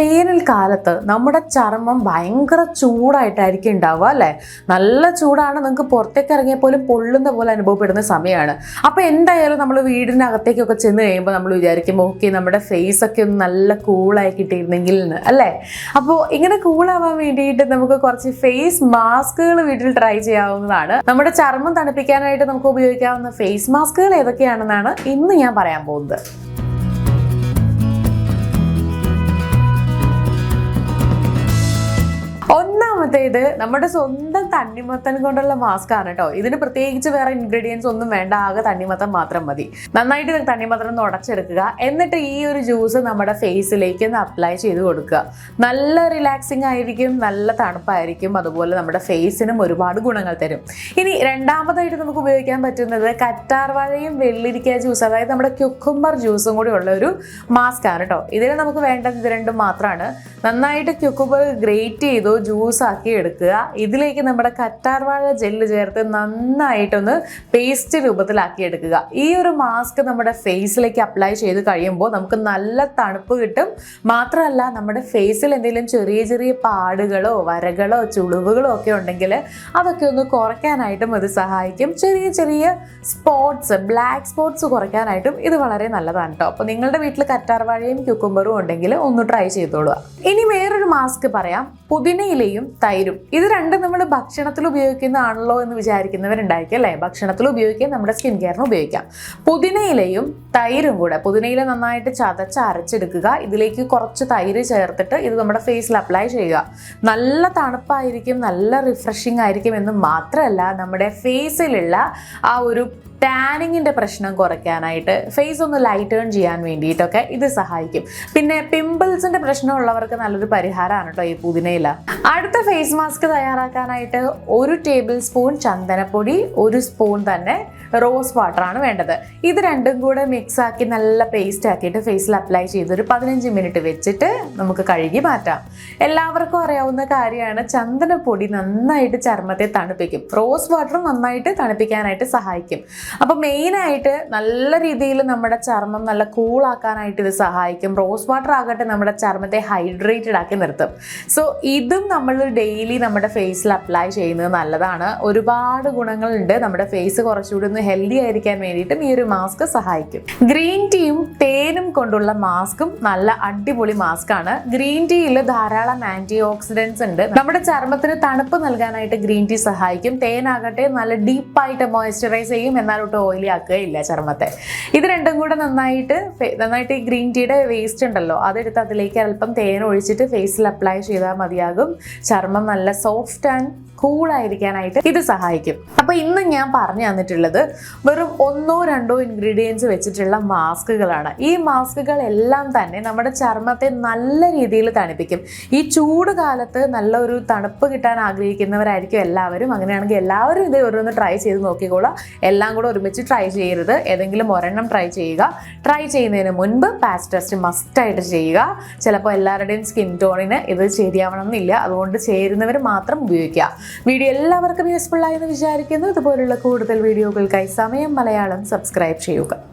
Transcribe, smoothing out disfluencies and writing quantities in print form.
വേനൽക്കാലത്ത് നമ്മുടെ ചർമ്മം ഭയങ്കര ചൂടായിട്ടായിരിക്കും ഉണ്ടാവുക അല്ലേ? നല്ല ചൂടാണ്, നിങ്ങൾക്ക് പുറത്തേക്ക് ഇറങ്ങിയാൽ പോലും പൊള്ളുന്ന പോലെ അനുഭവപ്പെടുന്ന സമയമാണ്. അപ്പോൾ എന്തായാലും നമ്മൾ വീടിനകത്തേക്കൊക്കെ ചെന്ന് കഴിയുമ്പോൾ നമ്മൾ വിചാരിക്കും ഓക്കെ നമ്മുടെ ഫേസ് ഒക്കെ ഒന്ന് നല്ല കൂളായി കിട്ടിയിരുന്നെങ്കിൽ എന്ന് അല്ലേ? അപ്പോൾ ഇങ്ങനെ കൂളാവാൻ വേണ്ടിയിട്ട് നമുക്ക് കുറച്ച് ഫേസ് മാസ്കുകൾ വീട്ടിൽ ട്രൈ ചെയ്യാവുന്നതാണ്. നമ്മുടെ ചർമ്മം തണുപ്പിക്കാനായിട്ട് നമുക്ക് ഉപയോഗിക്കാവുന്ന ഫേസ് മാസ്കുകൾ ഏതൊക്കെയാണെന്നാണ് ഇന്ന് ഞാൻ പറയാൻ പോകുന്നത്. ഒന്നാമത്തേത് നമ്മുടെ സ്വന്തം തണ്ണിമത്തൻ കൊണ്ടുള്ള മാസ്ക് ആണ് കേട്ടോ. ഇതിന് പ്രത്യേകിച്ച് വേറെ ഇൻഗ്രീഡിയൻസ് ഒന്നും വേണ്ട, ആകെ തണ്ണിമത്തൻ മാത്രം മതി. നന്നായിട്ട് തണ്ണിമത്തൻ ഒന്ന് ഉടച്ചെടുക്കുക, എന്നിട്ട് ഈ ഒരു ജ്യൂസ് നമ്മുടെ ഫേസിലേക്ക് ഒന്ന് അപ്ലൈ ചെയ്ത് കൊടുക്കുക. നല്ല റിലാക്സിങ് ആയിരിക്കും, നല്ല തണുപ്പായിരിക്കും, അതുപോലെ നമ്മുടെ ഫേസിനും ഒരുപാട് ഗുണങ്ങൾ തരും. ഇനി രണ്ടാമതായിട്ട് നമുക്ക് ഉപയോഗിക്കാൻ പറ്റുന്നത് കറ്റാർവാഴയും വെള്ളിരിക്ക ജ്യൂസ്, അതായത് നമ്മുടെ ക്യുക്കുംബർ ജ്യൂസും കൂടി ഉള്ള ഒരു മാസ്ക് ആണ് കേട്ടോ. ഇതിൽ നമുക്ക് വേണ്ടത് ഇത് രണ്ടും മാത്രമാണ്. നന്നായിട്ട് ക്യുക്കുംബർ ഗ്രേറ്റ് ചെയ്തു ജ്യൂസ് ആക്കി എടുക്കുക. ഇതിലേക്ക് നമ്മുടെ കറ്റാർവാഴ ജെല്ല് ചേർത്ത് നന്നായിട്ടൊന്ന് പേസ്റ്റ് രൂപത്തിലാക്കി എടുക്കുക. ഈ ഒരു മാസ്ക് നമ്മുടെ ഫേസിലേക്ക് അപ്ലൈ ചെയ്ത് കഴിയുമ്പോൾ നമുക്ക് നല്ല തണുപ്പ് കിട്ടും. മാത്രമല്ല നമ്മുടെ ഫേസിൽ എന്തെങ്കിലും ചെറിയ ചെറിയ പാടുകളോ വരകളോ ചുളിവുകളോ ഒക്കെ ഉണ്ടെങ്കിൽ അതൊക്കെ ഒന്ന് കുറയ്ക്കാനായിട്ടും ഇത് സഹായിക്കും. ചെറിയ ചെറിയ സ്പോട്ട്സ്, ബ്ലാക്ക് സ്പോട്ട്സ് കുറയ്ക്കാനായിട്ടും ഇത് വളരെ നല്ലതാണ് കേട്ടോ. അപ്പോൾ നിങ്ങളുടെ വീട്ടിൽ കറ്റാർവാഴയും ക്യുക്കുംബറും ഉണ്ടെങ്കിൽ ഒന്ന് ട്രൈ ചെയ്തോളുക. ഇനി വേറൊരു മാസ്ക് പറയാം, പുതിനയിലയും തൈരും. ഇത് രണ്ടും നമ്മൾ ഭക്ഷണത്തിൽ ഉപയോഗിക്കുന്നതാണല്ലോ എന്ന് വിചാരിക്കുന്നവരുണ്ടായിരിക്കും അല്ലേ? ഭക്ഷണത്തിൽ ഉപയോഗിക്കാം, നമ്മുടെ സ്കിൻ കെയറിന് ഉപയോഗിക്കാം. പുതിനയിലയും തൈരും കൂടെ, പുതിനയില നന്നായിട്ട് ചതച്ച് അരച്ചെടുക്കുക, ഇതിലേക്ക് കുറച്ച് തൈര് ചേർത്തിട്ട് ഇത് നമ്മുടെ ഫേസിൽ അപ്ലൈ ചെയ്യുക. നല്ല തണുപ്പായിരിക്കും, നല്ല റിഫ്രഷിംഗ് ആയിരിക്കും എന്ന് മാത്രമല്ല നമ്മുടെ ഫേസിലുള്ള ആ ഒരു ടാനിങ്ങിൻ്റെ പ്രശ്നം കുറയ്ക്കാനായിട്ട്, ഫേസ് ഒന്ന് ലൈറ്റേൺ ചെയ്യാൻ വേണ്ടിയിട്ടൊക്കെ ഇത് സഹായിക്കും. പിന്നെ പിമ്പിൾസിൻ്റെ പ്രശ്നമുള്ളവർക്ക് നല്ലൊരു പരിഹാരമാണ് കേട്ടോ ഈ പുതിനയില. അടുത്ത ഫേസ് മാസ്ക് തയ്യാറാക്കാനായിട്ട് 1 ടേബിൾ സ്പൂൺ ചന്ദനപ്പൊടി, 1 സ്പൂൺ തന്നെ റോസ് വാട്ടറാണ് വേണ്ടത്. ഇത് രണ്ടും കൂടെ മിക്സ് ആക്കി നല്ല പേസ്റ്റ് ആക്കിയിട്ട് ഫേസിൽ അപ്ലൈ ചെയ്ത് ഒരു 15 മിനിറ്റ് വെച്ചിട്ട് നമുക്ക് കഴുകി മാറ്റാം. എല്ലാവർക്കും അറിയാവുന്ന കാര്യമാണ്, ചന്ദനപ്പൊടി നന്നായിട്ട് ചർമ്മത്തെ തണുപ്പിക്കും, റോസ് വാട്ടർ നന്നായിട്ട് തണുപ്പിക്കാനായിട്ട് സഹായിക്കും. അപ്പോൾ മെയിനായിട്ട് നല്ല രീതിയിൽ നമ്മുടെ ചർമ്മം നല്ല കൂളാക്കാനായിട്ട് ഇത് സഹായിക്കും. റോസ് വാട്ടർ ആകട്ടെ നമ്മുടെ ചർമ്മത്തെ ഹൈഡ്രേറ്റഡ് ആക്കി നിർത്തും. സോ ഇതും നമ്മൾ ഡെയിലി നമ്മുടെ ഫേസിൽ അപ്ലൈ ചെയ്യുന്നത് നല്ലതാണ്. ഒരുപാട് ഗുണങ്ങളുണ്ട്. നമ്മുടെ ഫേസ് കുറച്ചുകൂടി ഒന്ന് ഹെൽത്തി ആയിരിക്കാൻ വേണ്ടിയിട്ടും ഈ ഒരു മാസ്ക് സഹായിക്കും. ഗ്രീൻ ടീയും തേനും കൊണ്ടുള്ള മാസ്കും നല്ല അടിപൊളി മാസ്ക് ആണ്. ഗ്രീൻ ടീയിൽ ധാരാളം ആന്റി ഓക്സിഡൻസ് ഉണ്ട്. നമ്മുടെ ചർമ്മത്തിന് തണുപ്പ് നൽകാനായിട്ട് ഗ്രീൻ ടീ സഹായിക്കും. തേനാകട്ടെ നല്ല ഡീപ്പായിട്ട് മോയ്സ്ചറൈസ് ചെയ്യും, എന്നാലോട്ട് ഓയിലി ആക്കുകയില്ല ചർമ്മത്തെ. ഇത് രണ്ടും കൂടെ നന്നായിട്ട് ഈ ഗ്രീൻ ടീയുടെ വേസ്റ്റ് ഉണ്ടല്ലോ അതെടുത്ത് അതിലേക്ക് അല്പം തേൻ ഒഴിച്ചിട്ട് ഫേസിൽ അപ്ലൈ ചെയ്താൽ മതിയാകും. ചർമ്മം നല്ല സോഫ്റ്റ് ആൻഡ് കൂളായിരിക്കാനായിട്ട് ഇത് സഹായിക്കും. അപ്പോൾ ഇന്ന് ഞാൻ പറഞ്ഞു തന്നിട്ടുള്ളത് വെറും 1-2 ഇൻഗ്രീഡിയൻസ് വെച്ചിട്ടുള്ള മാസ്കുകളാണ്. ഈ മാസ്കുകൾ എല്ലാം തന്നെ നമ്മുടെ ചർമ്മത്തെ നല്ല രീതിയിൽ തണുപ്പിക്കും. ഈ ചൂട് കാലത്ത് നല്ലൊരു തണുപ്പ് കിട്ടാൻ ആഗ്രഹിക്കുന്നവരായിരിക്കും എല്ലാവരും. അങ്ങനെയാണെങ്കിൽ എല്ലാവരും ഇത് ഓരോന്ന് ട്രൈ ചെയ്ത് നോക്കിക്കോളാം. എല്ലാം കൂടെ ഒരുമിച്ച് ട്രൈ ചെയ്യരുത്, ഏതെങ്കിലും ഒരെണ്ണം ട്രൈ ചെയ്യുക. ട്രൈ ചെയ്യുന്നതിന് മുൻപ് പാച്ച് ടെസ്റ്റ് മസ്റ്റായിട്ട് ചെയ്യുക. ചിലപ്പോൾ എല്ലാവരുടെയും സ്കിൻ ടോണിന് ഇത് ശരിയാവണം എന്നില്ല, അതുകൊണ്ട് ചേരുന്നവർ മാത്രം ഉപയോഗിക്കുക. വീഡിയോ എല്ലാവർക്കും യൂസ്ഫുൾ ആയെന്ന് വിചാരിക്കുന്നു. ഇതുപോലുള്ള കൂടുതൽ വീഡിയോകൾക്കായി സമയം മലയാളം സബ്സ്ക്രൈബ് ചെയ്യുക.